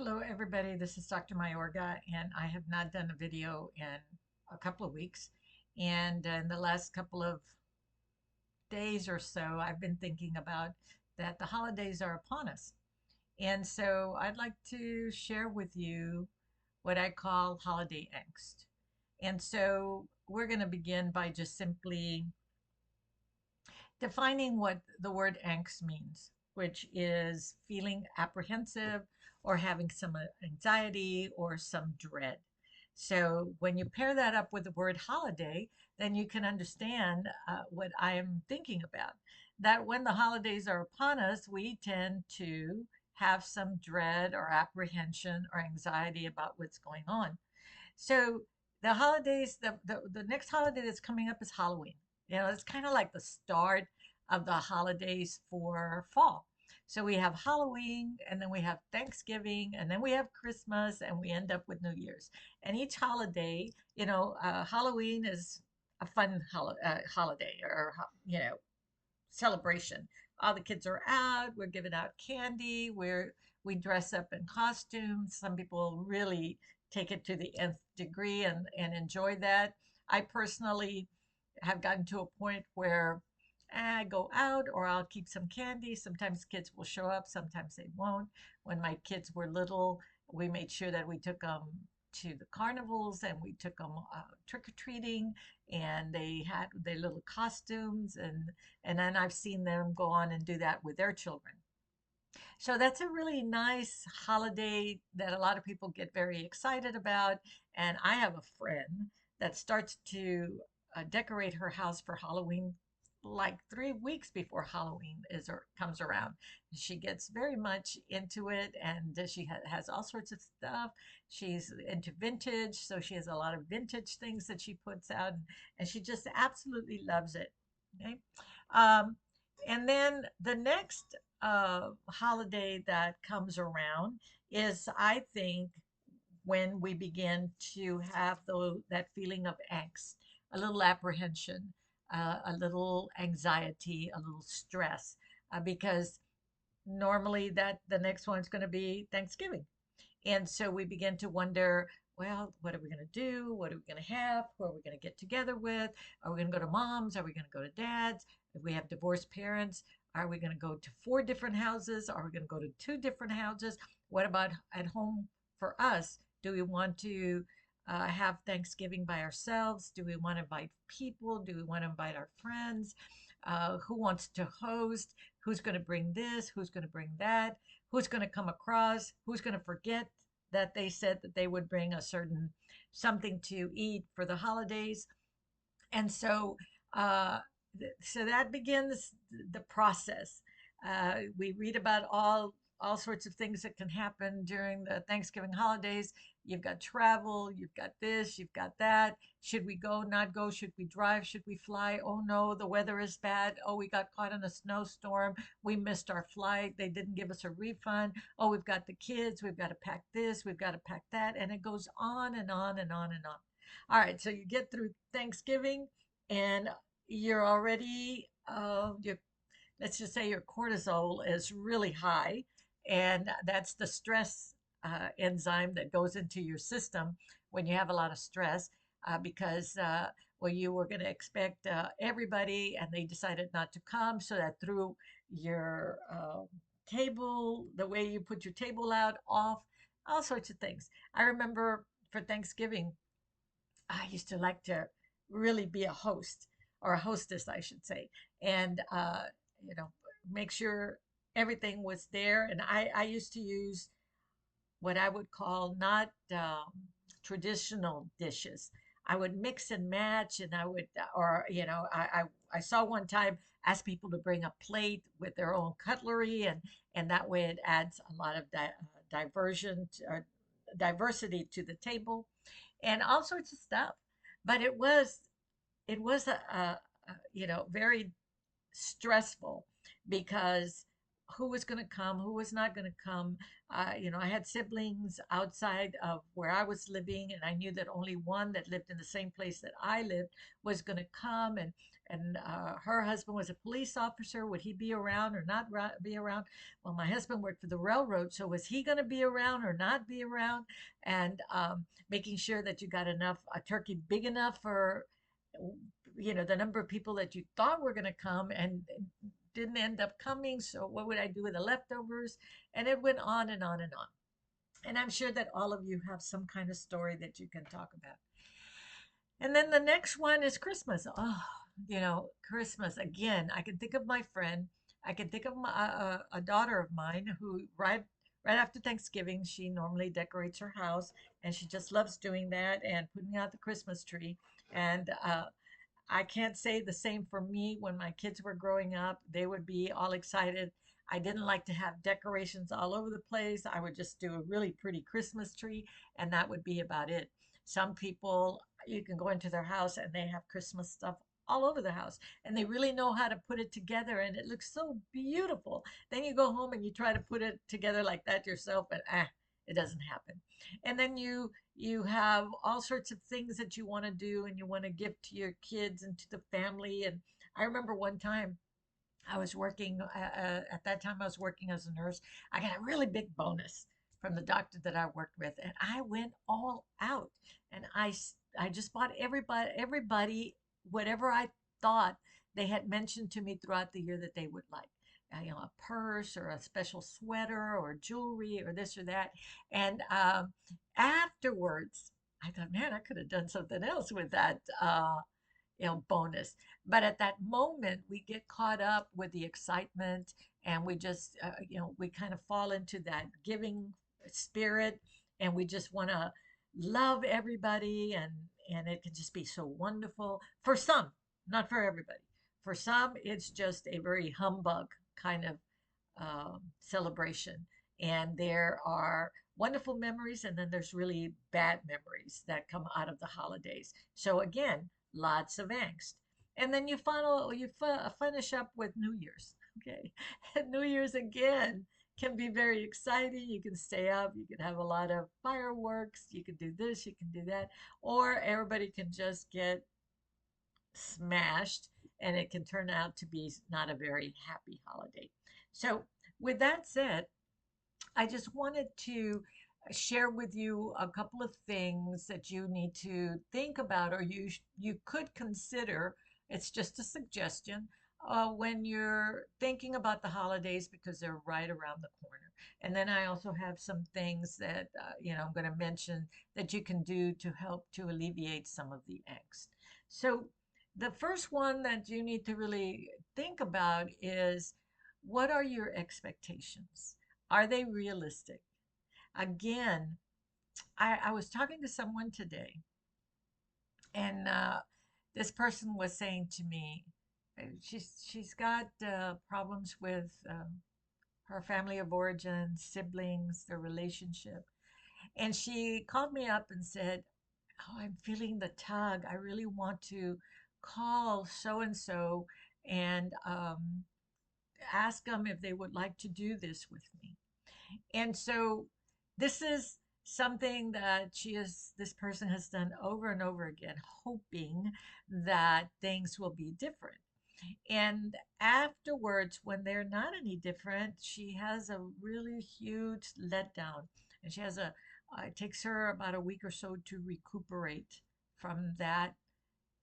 Hello, everybody. This is Dr. Mayorga, and I have not done a video in a couple of weeks. And in the last couple of days or so, I've been thinking about that the holidays are upon us. And so I'd like to share with you what I call holiday angst. And so we're going to begin by just simply defining what the word angst means, which is feeling apprehensive or having some anxiety or some dread. So when you pair that up with the word holiday, then you can understand what I am thinking about. That when the holidays are upon us, we tend to have some dread or apprehension or anxiety about what's going on. So the holidays, the next holiday that's coming up is Halloween. It's kind of like the start of the holidays for fall. So we have Halloween, and then we have Thanksgiving, and then we have Christmas, and we end up with New Year's. And each holiday, Halloween is a fun holiday or, celebration. All the kids are out, we're giving out candy, we dress up in costumes. Some people really take it to the nth degree and enjoy that. I personally have gotten to a point where I go out or I'll keep some candy. Sometimes kids will show up, sometimes they won't. When my kids were little, we made sure that we took them to the carnivals and we took them trick-or-treating, and they had their little costumes, and then I've seen them go on and do that with their children. So that's a really nice holiday that a lot of people get very excited about. And I have a friend that starts to decorate her house for Halloween like 3 weeks before Halloween comes around. She gets very much into it, and she has all sorts of stuff. She's into vintage, so she has a lot of vintage things that she puts out, and she just absolutely loves it. Okay. Um, and then the next holiday that comes around is, I think, when we begin to have that feeling of angst, a little apprehension, a little anxiety, a little stress, because normally that the next one's going to be Thanksgiving. And so we begin to wonder, well, what are we going to do? What are we going to have? Who are we going to get together with? Are we going to go to mom's? Are we going to go to dad's? If we have divorced parents, are we going to go to four different houses? Are we going to go to two different houses? What about at home for us? Do we want to have Thanksgiving by ourselves? Do we want to invite people? Do we want to invite our friends? Who wants to host? Who's going to bring this? Who's going to bring that? Who's going to come across? Who's going to forget that they said that they would bring a certain something to eat for the holidays? And uh, so that begins the process. We read about all sorts of things that can happen during the Thanksgiving holidays. You've got travel, you've got this, you've got that. Should we go, not go? Should we drive? Should we fly? Oh no, the weather is bad. Oh, we got caught in a snowstorm. We missed our flight. They didn't give us a refund. Oh, we've got the kids. We've got to pack this. We've got to pack that. And it goes on and on and on and on. All right, so you get through Thanksgiving, and you're already, let's just say your cortisol is really high, and that's the stress enzyme that goes into your system when you have a lot of stress, because well, you were going to expect everybody, and they decided not to come, so that threw your table, the way you put your table out, off, all sorts of things. I remember for Thanksgiving, I used to like to really be a host, or a hostess, I should say, and you know, make sure everything was there. And I used to use what I would call not traditional dishes. I would mix and match, and I would, or I saw one time ask people to bring a plate with their own cutlery, and that way it adds a lot of diversion or diversity to the table, and all sorts of stuff. But it was very stressful, because who was going to come, who was not going to come. I had siblings outside of where I was living, and I knew that only one that lived in the same place that I lived was going to come. And her husband was a police officer. Would he be around or not be around? Well, my husband worked for the railroad, so was he going to be around or not be around? And making sure that you got a turkey big enough for the number of people that you thought were going to come and didn't end up coming. So what would I do with the leftovers? And it went on and on and on. And I'm sure that all of you have some kind of story that you can talk about. And then the next one is Christmas. Oh, Christmas again. I can think of my friend. I can think of a daughter of mine who right after Thanksgiving, she normally decorates her house, and she just loves doing that and putting out the Christmas tree. And I can't say the same for me. When my kids were growing up, they would be all excited. I didn't like to have decorations all over the place. I would just do a really pretty Christmas tree, and that would be about it. Some people, you can go into their house and they have Christmas stuff all over the house, and they really know how to put it together, and it looks so beautiful. Then you go home and you try to put it together like that yourself, and it doesn't happen. And then you have all sorts of things that you want to do and you want to give to your kids and to the family. And I remember one time I was working at that time I was working as a nurse. I got a really big bonus from the doctor that I worked with, and I went all out. And I just bought everybody whatever I thought they had mentioned to me throughout the year that they would like. A purse or a special sweater or jewelry or this or that. And afterwards, I thought, man, I could have done something else with that. Bonus. But at that moment, we get caught up with the excitement, and we just, we kind of fall into that giving spirit, and we just want to love everybody, and it can just be so wonderful for some, not for everybody. For some, it's just a very humbug kind of celebration. And there are wonderful memories, and then there's really bad memories that come out of the holidays. So again, lots of angst. And then finish up with New Year's. Okay, and New Year's again can be very exciting. You can stay up, you can have a lot of fireworks, you can do this, you can do that, or everybody can just get smashed, and it can turn out to be not a very happy holiday. So, with that said, I just wanted to share with you a couple of things that you need to think about, or you could consider. It's just a suggestion when you're thinking about the holidays, because they're right around the corner. And then I also have some things that I'm going to mention that you can do to help to alleviate some of the angst. So the first one that you need to really think about is, what are your expectations? Are they realistic? Again, I was talking to someone today, and this person was saying to me, she's got problems with her family of origin, siblings, their relationship, and she called me up and said, "Oh, I'm feeling the tug. I really want to call so and so and ask them if they would like to do this with me." And so this is something that this person has done over and over again, hoping that things will be different. And afterwards, when they're not any different, she has a really huge letdown. And it takes her about a week or so to recuperate from that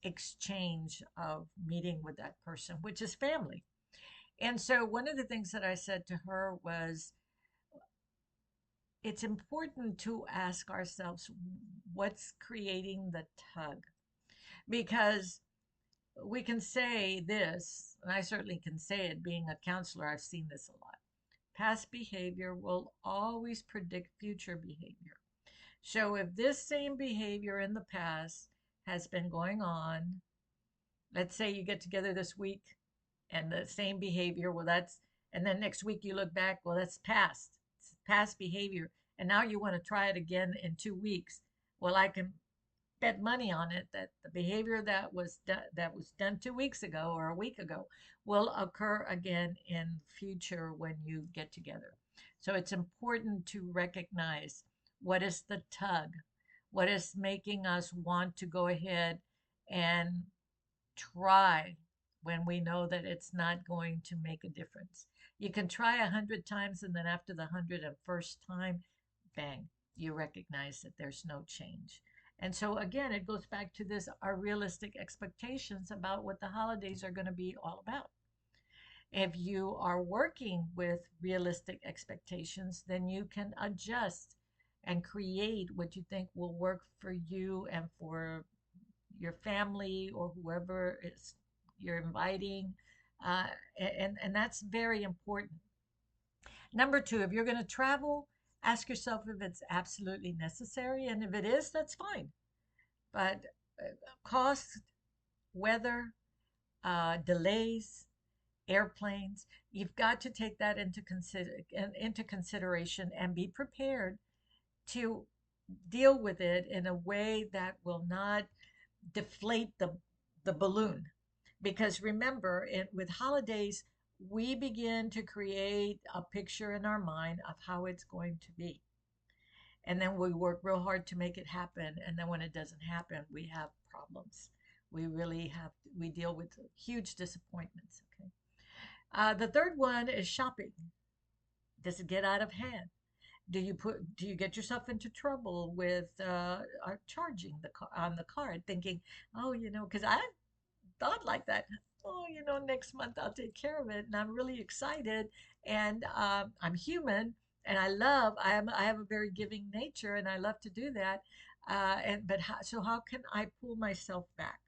exchange of meeting with that person, which is family. And so one of the things that I said to her was, it's important to ask ourselves what's creating the tug, because we can say this, and I certainly can say it being a counselor, I've seen this a lot. Past behavior will always predict future behavior. So if this same behavior in the past has been going on, let's say you get together this week and the same behavior, and then next week you look back, well, that's past behavior. And now you want to try it again in 2 weeks. Well, I can bet money on it that the behavior that was done 2 weeks ago or a week ago will occur again in future when you get together. So it's important to recognize what is the tug, what is making us want to go ahead and try when we know that it's not going to make a difference. You can try 100 times, and then after the 101st time, bang, you recognize that there's no change. And so, again, it goes back to this our realistic expectations about what the holidays are going to be all about. If you are working with realistic expectations, then you can adjust and create what you think will work for you and for your family or whoever is you're inviting. Uh, and that's very important. Number two, if you're going to travel, ask yourself if it's absolutely necessary. And if it is, that's fine. But cost, weather, delays, airplanes, you've got to take that into consideration and be prepared to deal with it in a way that will not deflate the balloon. Because remember, with holidays, we begin to create a picture in our mind of how it's going to be. And then we work real hard to make it happen. And then when it doesn't happen, we have problems. We really have, we deal with huge disappointments. Okay. The third one is shopping. Does it get out of hand? Do you get yourself into trouble with charging on the card, thinking, oh, because I thought like that. Oh, next month I'll take care of it, and I'm really excited, and I'm human, and I have a very giving nature, and I love to do that. So how can I pull myself back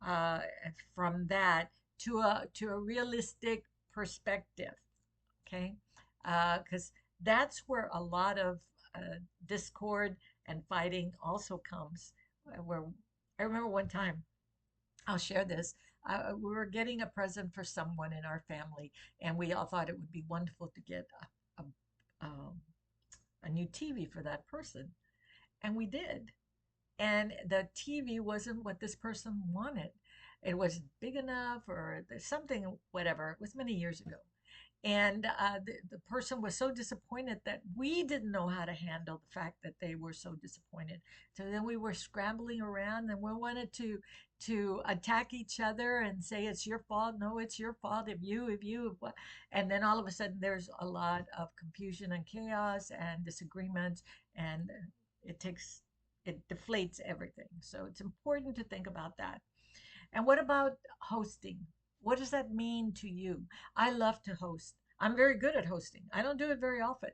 uh, from that to a realistic perspective? Okay, because that's where a lot of discord and fighting also comes. Where I remember one time, I'll share this. We were getting a present for someone in our family, and we all thought it would be wonderful to get um, a new TV for that person. And we did. And the TV wasn't what this person wanted. It wasn't big enough or something, whatever. It was many years ago. And the person was so disappointed that we didn't know how to handle the fact that they were so disappointed. So then we were scrambling around and we wanted to attack each other and say it's your fault. No, it's your fault. If you, and then all of a sudden there's a lot of confusion and chaos and disagreements, and it deflates everything. So it's important to think about that. And what about hosting? What does that mean to you? I love to host. I'm very good at hosting. I don't do it very often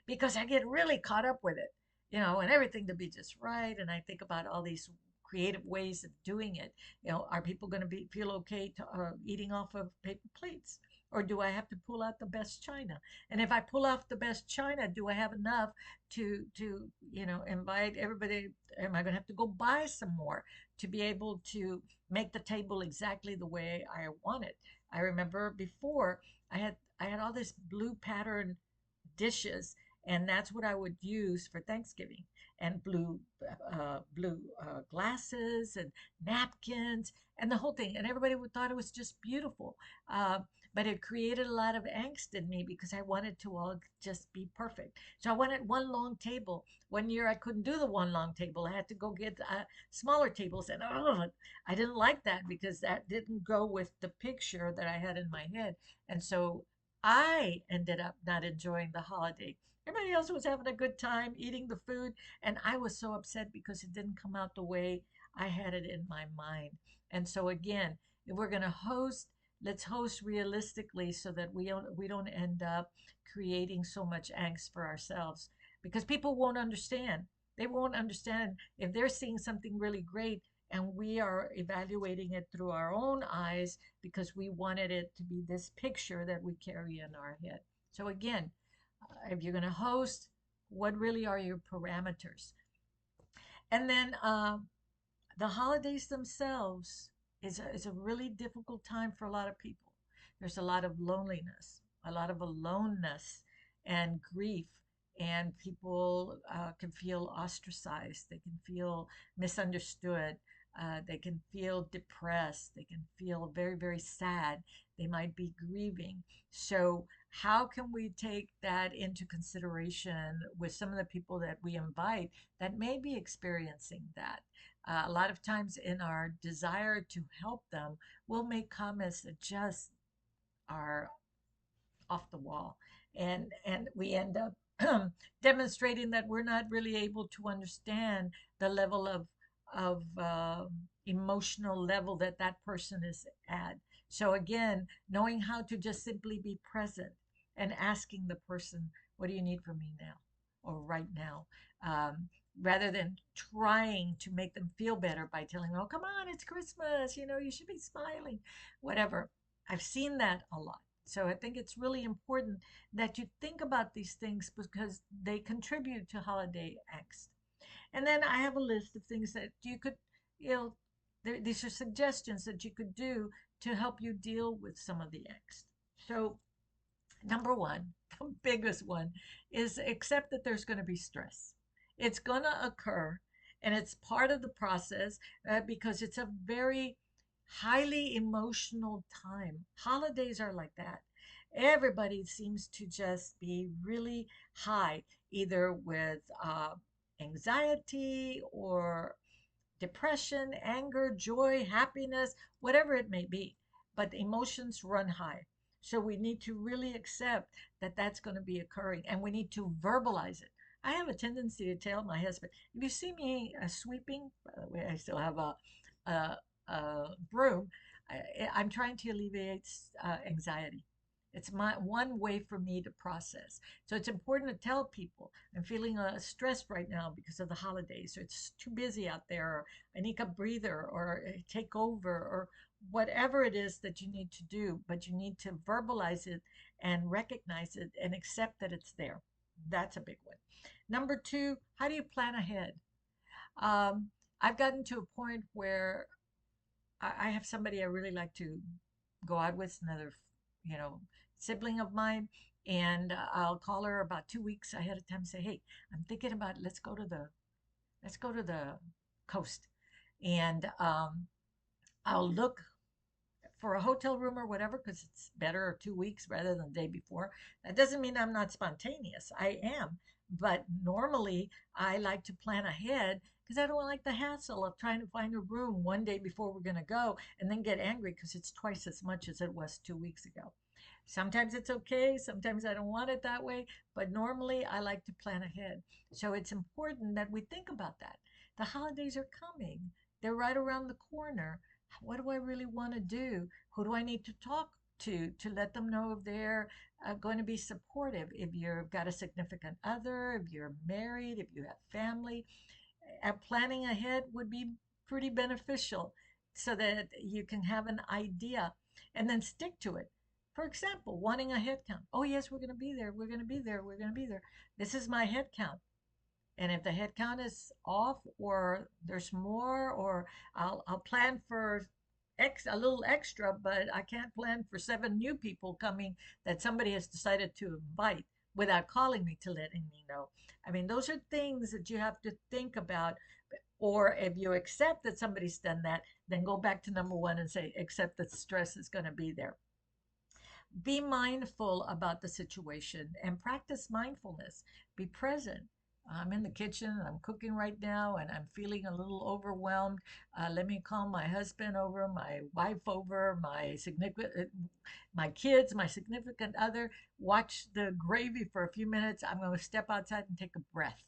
because I get really caught up with it, and everything to be just right. And I think about all these creative ways of doing it. Are people going to feel okay to eating off of paper plates? Or do I have to pull out the best china? And if I pull off the best china, do I have enough to invite everybody? Am I going to have to go buy some more to be able to make the table exactly the way I want it? I remember before I had all this blue pattern dishes, and that's what I would use for Thanksgiving. And blue glasses and napkins and the whole thing, and everybody would thought it was just beautiful. Uh, but it created a lot of angst in me because I wanted to all just be perfect. So I wanted one long table. One year I couldn't do the one long table. I had to go get smaller tables, and I didn't like that because that didn't go with the picture that I had in my head. And so I ended up not enjoying the holiday. Everybody else was having a good time eating the food, and I was so upset because it didn't come out the way I had it in my mind. And so again, if we're going to host, let's host realistically so that we don't end up creating so much angst for ourselves, because people won't understand. They won't understand if they're seeing something really great and we are evaluating it through our own eyes because we wanted it to be this picture that we carry in our head. So again, if you're going to host, what really are your parameters? And then the holidays themselves is a really difficult time for a lot of people. There's a lot of loneliness, a lot of aloneness and grief and people can feel ostracized. They can feel misunderstood. They can feel depressed. They can feel very, very sad. They might be grieving. So, how can we take that into consideration with some of the people that we invite that may be experiencing that? A lot of times, in our desire to help them, we'll make comments that just are off the wall, and we end up demonstrating that we're not really able to understand the level of emotional level that that person is at. So again, knowing how to just simply be present and asking the person, what do you need from me now or right now, um, rather than trying to make them feel better by telling them, oh, come on, it's Christmas, you should be smiling, whatever. I've seen that a lot. So I think it's really important that you think about these things because they contribute to holiday angst. And then I have a list of things that you could, you know, these are suggestions that you could do to help you deal with some of the angst. So, number one, the biggest one, is accept that there's going to be stress. It's going to occur, and it's part of the process because it's a very highly emotional time. Holidays are like that. Everybody seems to just be really high, either with anxiety or depression, anger, joy, happiness, whatever it may be. But the emotions run high. So we need to really accept that that's going to be occurring and we need to verbalize it. I have a tendency to tell my husband, if you see me sweeping, by the way, I still have a broom, I'm trying to alleviate anxiety. It's my one way for me to process. So it's important to tell people I'm feeling stressed right now because of the holidays, or it's too busy out there, or I need a breather, or take over, or whatever it is that you need to do. But you need to verbalize it and recognize it and accept that it's there. That's a big one. Number two, how do you plan ahead? Um, I've gotten to a point where I have somebody I really like to go out with, another, you know, sibling of mine, and I'll call her about 2 weeks ahead of time and say, "Hey, I'm thinking about let's go to the coast," and I'll look for a hotel room or whatever because it's better 2 weeks rather than the day before. That doesn't mean I'm not spontaneous. I am. But normally I like to plan ahead because I don't like the hassle of trying to find a room one day before we're going to go and then get angry because it's twice as much as it was 2 weeks ago. Sometimes it's okay. Sometimes I don't want it that way. But normally I like to plan ahead. So it's important that we think about that. The holidays are coming, they're right around the corner. What do I really want to do? Who do I need to talk to let them know if they're going to be supportive? If you've got a significant other, if you're married, if you have family, planning ahead would be pretty beneficial so that you can have an idea and then stick to it. For example, wanting a head count. Oh, yes, we're going to be there. We're going to be there. We're going to be there. This is my head count. And if the head count is off or there's more, or I'll plan for a little extra, but I can't plan for 7 new people coming that somebody has decided to invite without calling me to letting me know. I mean, those are things that you have to think about. Or if you accept that somebody's done that, then go back to number one and say, accept that stress is going to be there. Be mindful about the situation and practice mindfulness. Be present. I'm in the kitchen and I'm cooking right now and I'm feeling a little overwhelmed. Let me call my husband over, my wife over, my kids, my significant other. Watch the gravy for a few minutes. I'm going to step outside and take a breath.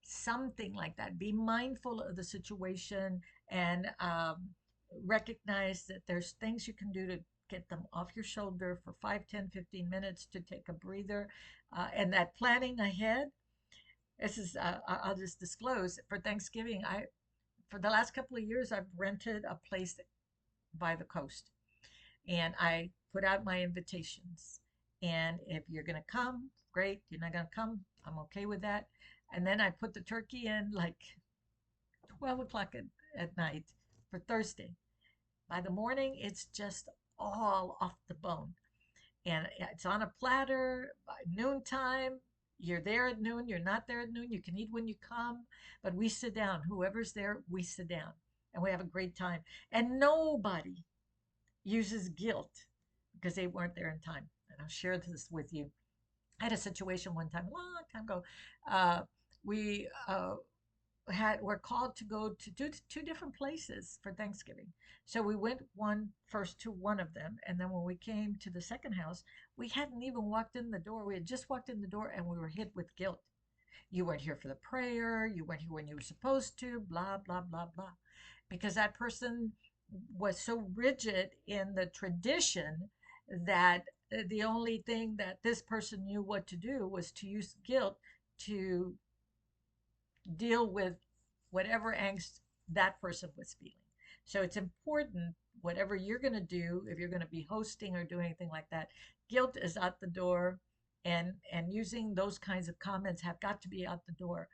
Something like that. Be mindful of the situation and recognize that there's things you can do to get them off your shoulder for 5, 10, 15 minutes to take a breather. And that planning ahead, this is, I'll just disclose for Thanksgiving, for the last couple of years, I've rented a place by the coast and I put out my invitations. And if you're going to come, great. You're not going to come, I'm okay with that. And then I put the turkey in like 12 o'clock at night for Thursday. By the morning, it's just all off the bone. And it's on a platter by noontime. You're there at noon, you're not there at noon, you can eat when you come, but we sit down. Whoever's there, we sit down and we have a great time. And nobody uses guilt because they weren't there in time. And I'll share this with you. I had a situation one time, a long time ago. Uh, we were called to go to two different places for Thanksgiving. So we went one first to one of them, and then when we came to the second house, we hadn't even walked in the door. We had just walked in the door, and we were hit with guilt. You weren't here for the prayer. You weren't here when you were supposed to. Blah blah blah blah, because that person was so rigid in the tradition that the only thing that this person knew what to do was to use guilt to deal with whatever angst that person was feeling. So it's important, whatever you're going to do, if you're going to be hosting or doing anything like that, guilt is out the door. And using those kinds of comments have got to be out the door,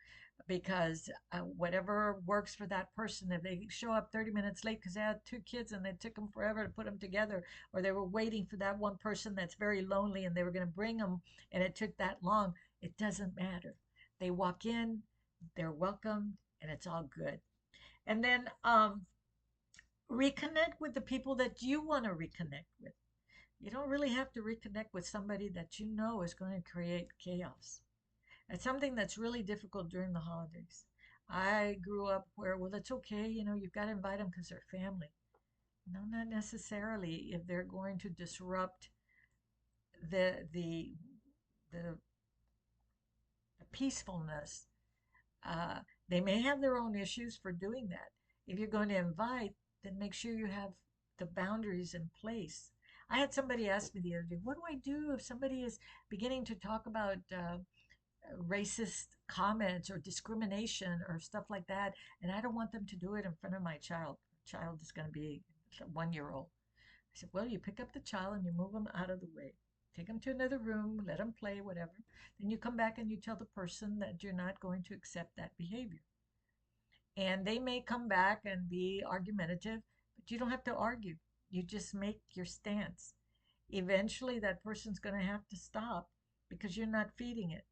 because whatever works for that person, if they show up 30 minutes late because they had two kids and it took them forever to put them together, or they were waiting for that one person that's very lonely and they were going to bring them and it took that long, it doesn't matter. They walk in, they're welcomed, and it's all good. And then reconnect with the people that you want to reconnect with. You don't really have to reconnect with somebody that you know is going to create chaos. It's something that's really difficult during the holidays. I grew up where, well, it's okay, you've got to invite them because they're family. No, not necessarily if they're going to disrupt the the the, the peacefulness. Uh, they may have their own issues for doing that. If you're going to invite, then make sure you have the boundaries in place. I had somebody ask me the other day, what do I do if somebody is beginning to talk about racist comments or discrimination or stuff like that, and I don't want them to do it in front of my child? Child is going to be a 1 year old. I said, well, you pick up the child and you move them out of the way. Take them to another room, let them play, whatever. Then you come back and you tell the person that you're not going to accept that behavior. And they may come back and be argumentative, but you don't have to argue. You just make your stance. Eventually, that person's going to have to stop because you're not feeding it.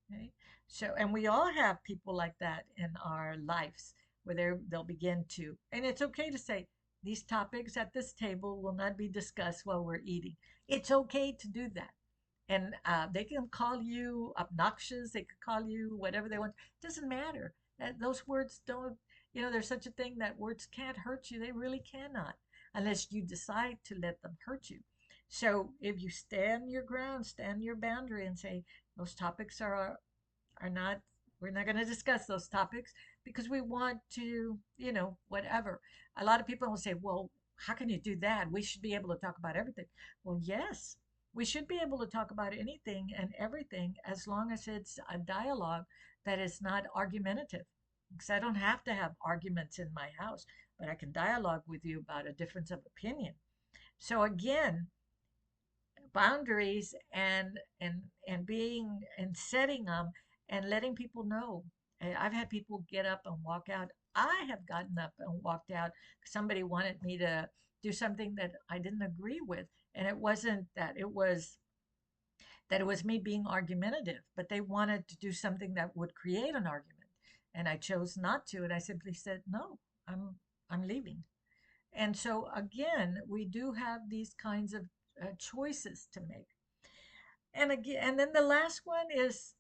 Okay? So, and we all have people like that in our lives where they'll begin to, and it's okay to say, these topics at this table will not be discussed while we're eating. It's okay to do that. And they can call you obnoxious, they could call you whatever they want. It doesn't matter. Those words don't, there's such a thing that words can't hurt you. They really cannot, unless you decide to let them hurt you. So if you stand your ground, stand your boundary, and say, those topics are not, we're not going to discuss those topics because we want to, whatever. A lot of people will say, well, how can you do that? We should be able to talk about everything. Well, yes, we should be able to talk about anything and everything as long as it's a dialogue that is not argumentative. Because I don't have to have arguments in my house, but I can dialogue with you about a difference of opinion. So again, boundaries and being and setting them and letting people know. I've had people get up and walk out. I have gotten up and walked out. Somebody wanted me to do something that I didn't agree with, and it wasn't that it was me being argumentative, but they wanted to do something that would create an argument, and I chose not to, and I simply said no. I'm leaving. And so again, we do have these kinds of choices to make. And again, and then the last one is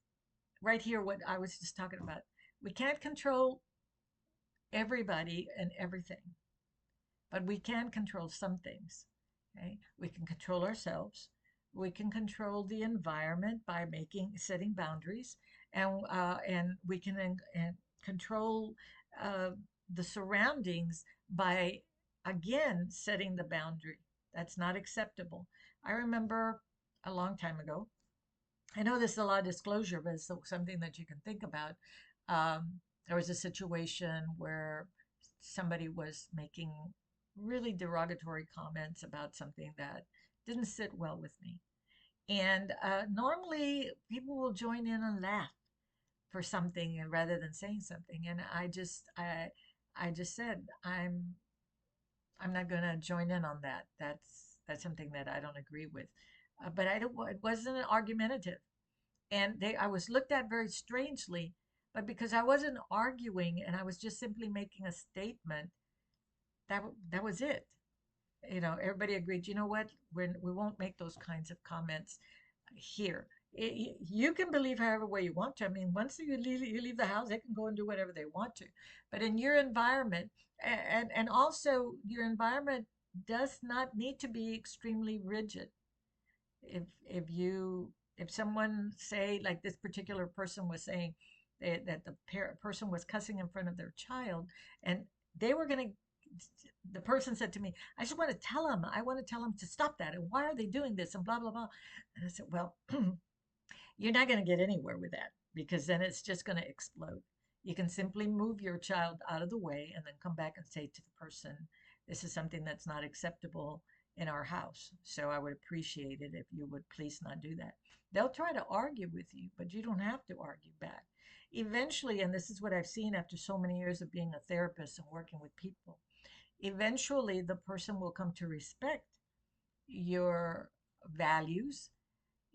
right here, what I was just talking about. We can't control everybody and everything, but we can control some things. Okay? We can control ourselves. We can control the environment by setting boundaries, and we can and control uh, the surroundings by again setting the boundary. That's not acceptable. I remember a long time ago. I know this is a lot of disclosure, but it's something that you can think about. There was a situation where somebody was making really derogatory comments about something that didn't sit well with me. And normally people will join in and laugh for something and rather than saying something. And I just said, I'm not going to join in on that. That's something that I don't agree with. But I don't, it wasn't argumentative. and I was looked at very strangely, but because I wasn't arguing and I was just simply making a statement, that was it. Everybody agreed, you know what, we won't make those kinds of comments here. You can believe however way you want to. I mean, once you leave the house, they can go and do whatever they want to. But in your environment, and also your environment does not need to be extremely rigid. If someone, say, like this particular person was saying, that the person was cussing in front of their child, and they were going to the person said to me, I want to tell them to stop that, and why are they doing this, and blah blah blah. And I said, well, you're not going to get anywhere with that, because then it's just going to explode. You can simply move your child out of the way and then come back and say to the person, this is something that's not acceptable in our house. So I would appreciate it if you would please not do that. They'll try to argue with you, but you don't have to argue back. Eventually, and this is what I've seen after so many years of being a therapist and working with people, eventually the person will come to respect your values,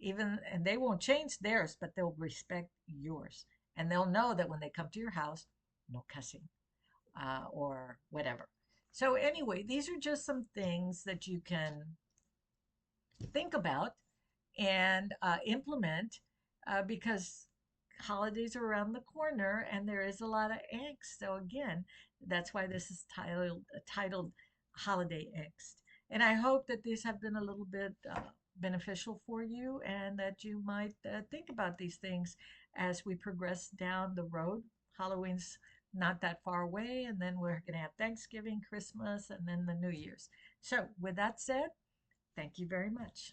even, and they won't change theirs, but they'll respect yours, and they'll know that when they come to your house, no cussing, or whatever. So anyway, these are just some things that you can think about and implement, because holidays are around the corner and there is a lot of angst. So again, that's why this is titled Holiday Angst. And I hope that these have been a little bit beneficial for you, and that you might think about these things as we progress down the road. Halloween's not that far away, and then we're going to have Thanksgiving, Christmas, and then the New Year's. So with that said, thank you very much.